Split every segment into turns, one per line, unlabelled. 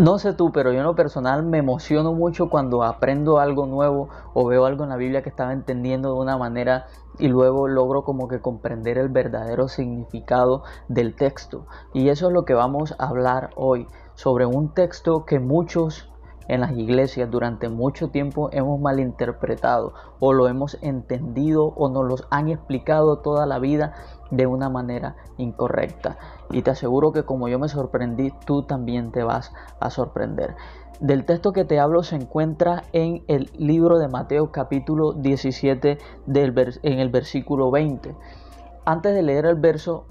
No sé tú, pero yo en lo personal me emociono mucho cuando aprendo algo nuevo o veo algo en la Biblia que estaba entendiendo de una manera y luego logro como que comprender el verdadero significado del texto. Y eso es lo que vamos a hablar hoy, sobre un texto que muchos en las iglesias durante mucho tiempo hemos malinterpretado o lo hemos entendido o nos los han explicado toda la vida de una manera incorrecta. Y te aseguro que como yo me sorprendí, tú también te vas a sorprender. Del texto que te hablo se encuentra en el libro de Mateo capítulo 17 en el versículo 20. Antes de leer el verso,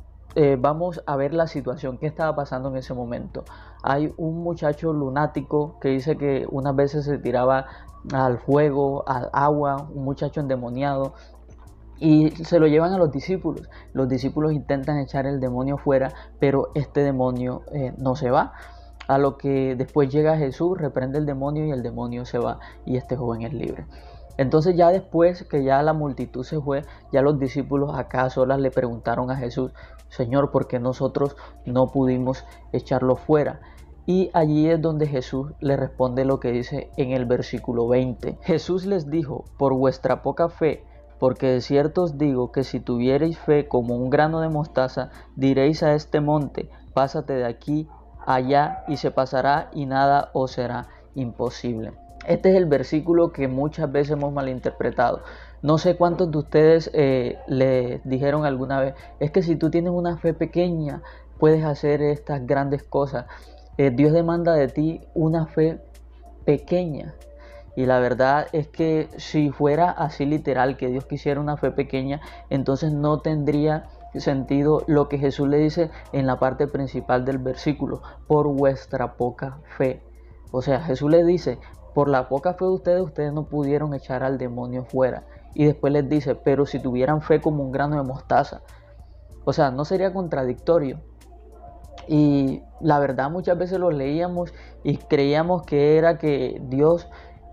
vamos a ver la situación que estaba pasando en ese momento. Hay un muchacho lunático que dice que unas veces se tiraba al fuego, al agua, un muchacho endemoniado, y se lo llevan a los discípulos. Los discípulos intentan echar el demonio fuera, pero este demonio no se va. A lo que después llega Jesús, reprende el demonio y el demonio se va y este joven es libre. Entonces ya después que ya la multitud se fue, ya los discípulos acá a solas le preguntaron a Jesús: Señor, ¿por qué nosotros no pudimos echarlo fuera? Y allí es donde Jesús le responde lo que dice en el versículo 20. Jesús les dijo: por vuestra poca fe, porque de cierto os digo que si tuviereis fe como un grano de mostaza, diréis a este monte: pásate de aquí allá, y se pasará, y nada os será imposible. Este es el versículo que muchas veces hemos malinterpretado. No sé cuántos de ustedes le dijeron alguna vez: es que si tú tienes una fe pequeña, puedes hacer estas grandes cosas. Dios demanda de ti una fe pequeña. Y la verdad es que si fuera así literal, que Dios quisiera una fe pequeña, entonces no tendría sentido lo que Jesús le dice en la parte principal del versículo: por vuestra poca fe. O sea, Jesús le dice: por la poca fe de ustedes no pudieron echar al demonio fuera. Y después les dice: pero si tuvieran fe como un grano de mostaza. O sea, no sería contradictorio. Y la verdad, muchas veces lo leíamos y creíamos que era que Dios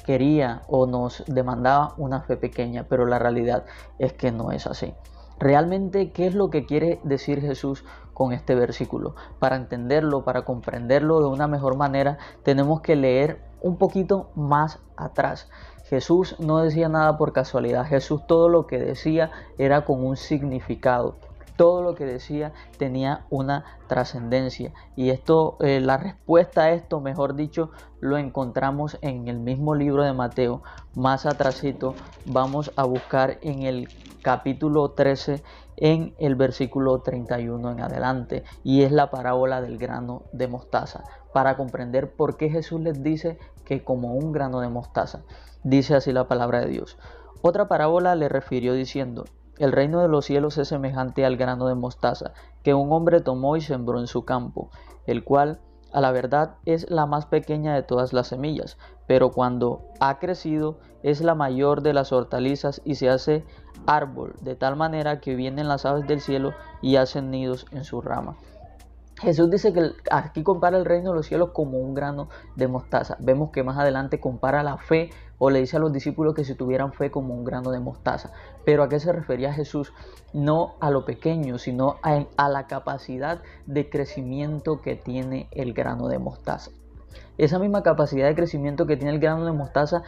quería o nos demandaba una fe pequeña, pero la realidad es que no es así. Realmente, ¿qué es lo que quiere decir Jesús con este versículo? Para entenderlo, para comprenderlo de una mejor manera, tenemos que leer un poquito más atrás. Jesús no decía nada por casualidad. Jesús todo lo que decía era con un significado. Todo lo que decía tenía una trascendencia. Y esto, la respuesta a esto, mejor dicho, lo encontramos en el mismo libro de Mateo. Más atrasito vamos a buscar en el capítulo 13, en el versículo 31 en adelante. Y es la parábola del grano de mostaza, para comprender por qué Jesús les dice que como un grano de mostaza. Dice así la palabra de Dios: otra parábola le refirió diciendo: el reino de los cielos es semejante al grano de mostaza que un hombre tomó y sembró en su campo, el cual a la verdad es la más pequeña de todas las semillas, pero cuando ha crecido es la mayor de las hortalizas y se hace árbol, de tal manera que vienen las aves del cielo y hacen nidos en su rama. Jesús dice que aquí compara el reino de los cielos como un grano de mostaza. Vemos que más adelante compara la fe, o le dice a los discípulos que si tuvieran fe como un grano de mostaza. Pero ¿a qué se refería Jesús? No a lo pequeño, sino a la capacidad de crecimiento que tiene el grano de mostaza. Esa misma capacidad de crecimiento que tiene el grano de mostaza,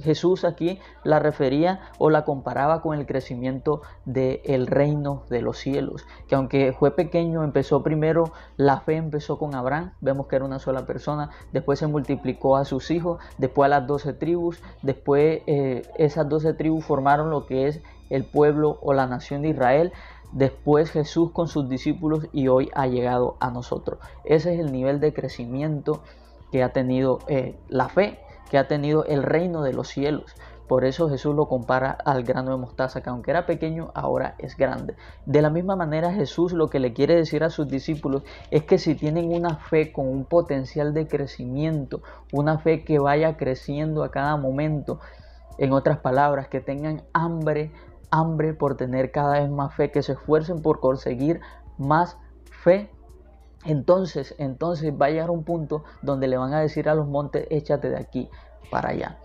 Jesús aquí la refería o la comparaba con el crecimiento del reino de los cielos, que aunque fue pequeño, empezó primero, la fe empezó con Abraham, vemos que era una sola persona, después se multiplicó a sus hijos, después a las 12 tribus, después esas 12 tribus formaron lo que es el pueblo o la nación de Israel. Después Jesús con sus discípulos y hoy ha llegado a nosotros. Ese es el nivel de crecimiento que ha tenido la fe, que ha tenido el reino de los cielos. Por eso Jesús lo compara al grano de mostaza, que aunque era pequeño, ahora es grande. De la misma manera, Jesús lo que le quiere decir a sus discípulos es que si tienen una fe con un potencial de crecimiento, una fe que vaya creciendo a cada momento, en otras palabras, que tengan hambre por tener cada vez más fe, que se esfuercen por conseguir más fe, entonces va a llegar un punto donde le van a decir a los montes: échate de aquí para allá.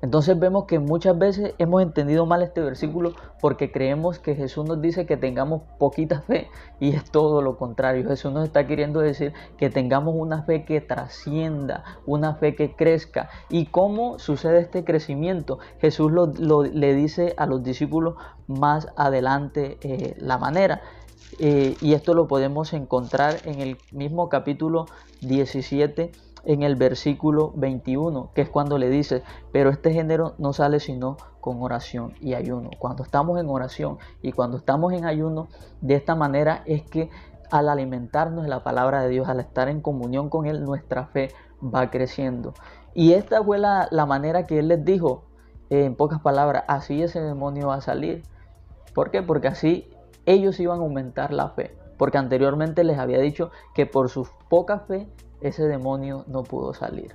Entonces vemos que muchas veces hemos entendido mal este versículo porque creemos que Jesús nos dice que tengamos poquita fe, y es todo lo contrario. Jesús nos está queriendo decir que tengamos una fe que trascienda, una fe que crezca. ¿Y cómo sucede este crecimiento? Jesús le dice a los discípulos más adelante la manera. Y esto lo podemos encontrar en el mismo capítulo 17, en el versículo 21, que es cuando le dice: pero este género no sale sino con oración y ayuno. Cuando estamos en oración y cuando estamos en ayuno, de esta manera es que al alimentarnos de la palabra de Dios, al estar en comunión con Él, nuestra fe va creciendo. Y esta fue la manera que Él les dijo, en pocas palabras: así ese demonio va a salir. ¿Por qué? Porque así ellos iban a aumentar la fe. Porque anteriormente les había dicho que por su poca fe ese demonio no pudo salir.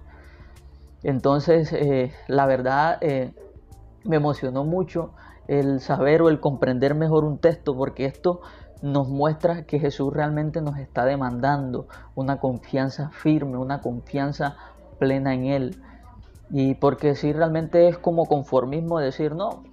Entonces, la verdad, me emocionó mucho el saber o el comprender mejor un texto, porque esto nos muestra que Jesús realmente nos está demandando una confianza firme, una confianza plena en Él. Y porque si realmente es como conformismo decir: no,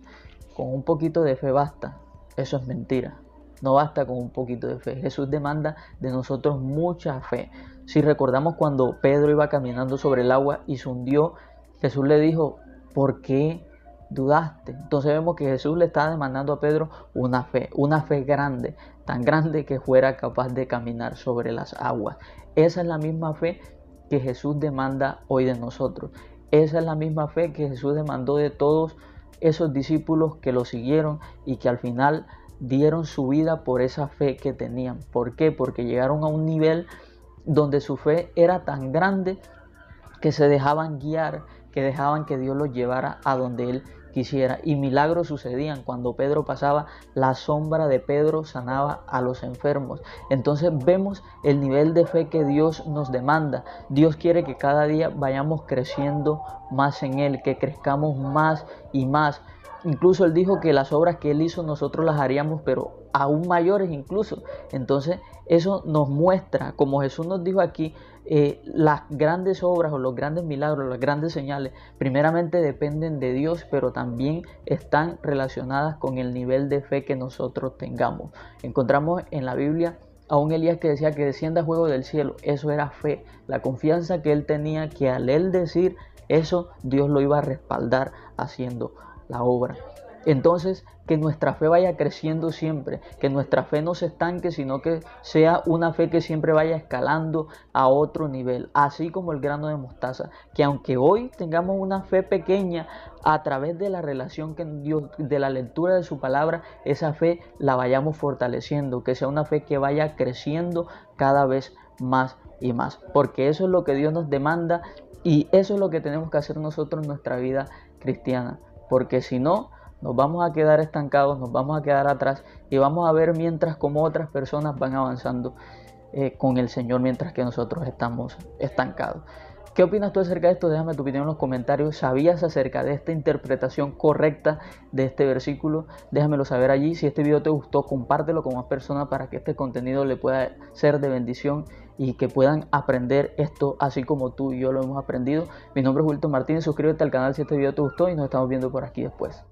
con un poquito de fe basta. Eso es mentira. No basta con un poquito de fe. Jesús demanda de nosotros mucha fe. Si recordamos cuando Pedro iba caminando sobre el agua y se hundió, Jesús le dijo: ¿por qué dudaste? Entonces vemos que Jesús le está demandando a Pedro una fe grande, tan grande que fuera capaz de caminar sobre las aguas. Esa es la misma fe que Jesús demanda hoy de nosotros. Esa es la misma fe que Jesús demandó de todos esos discípulos que lo siguieron y que al final dieron su vida por esa fe que tenían. ¿Por qué? Porque llegaron a un nivel donde su fe era tan grande que se dejaban guiar, que dejaban que Dios los llevara a donde Él quisiera. Y milagros sucedían. Cuando Pedro pasaba, la sombra de Pedro sanaba a los enfermos. Entonces vemos el nivel de fe que Dios nos demanda. Dios quiere que cada día vayamos creciendo más en Él, que crezcamos más y más. Incluso Él dijo que las obras que Él hizo nosotros las haríamos, pero aún mayores incluso. Entonces eso nos muestra, como Jesús nos dijo aquí, las grandes obras o los grandes milagros, las grandes señales, primeramente dependen de Dios, pero también están relacionadas con el nivel de fe que nosotros tengamos. Encontramos en la Biblia a un Elías que decía que descienda fuego del cielo. Eso era fe, la confianza que él tenía, que al él decir eso, Dios lo iba a respaldar haciendo la obra. Entonces, que nuestra fe vaya creciendo siempre, que nuestra fe no se estanque, sino que sea una fe que siempre vaya escalando a otro nivel, así como el grano de mostaza, que aunque hoy tengamos una fe pequeña, a través de la relación que Dios, de la lectura de su palabra, esa fe la vayamos fortaleciendo, que sea una fe que vaya creciendo cada vez más y más, porque eso es lo que Dios nos demanda y eso es lo que tenemos que hacer nosotros en nuestra vida cristiana, porque si no, nos vamos a quedar estancados, nos vamos a quedar atrás y vamos a ver mientras como otras personas van avanzando con el Señor, mientras que nosotros estamos estancados. ¿Qué opinas tú acerca de esto? Déjame tu opinión en los comentarios. ¿Sabías acerca de esta interpretación correcta de este versículo? Déjamelo saber allí. Si este video te gustó, compártelo con más personas para que este contenido le pueda ser de bendición y que puedan aprender esto así como tú y yo lo hemos aprendido. Mi nombre es Wilton Martínez. Suscríbete al canal si este video te gustó y nos estamos viendo por aquí después.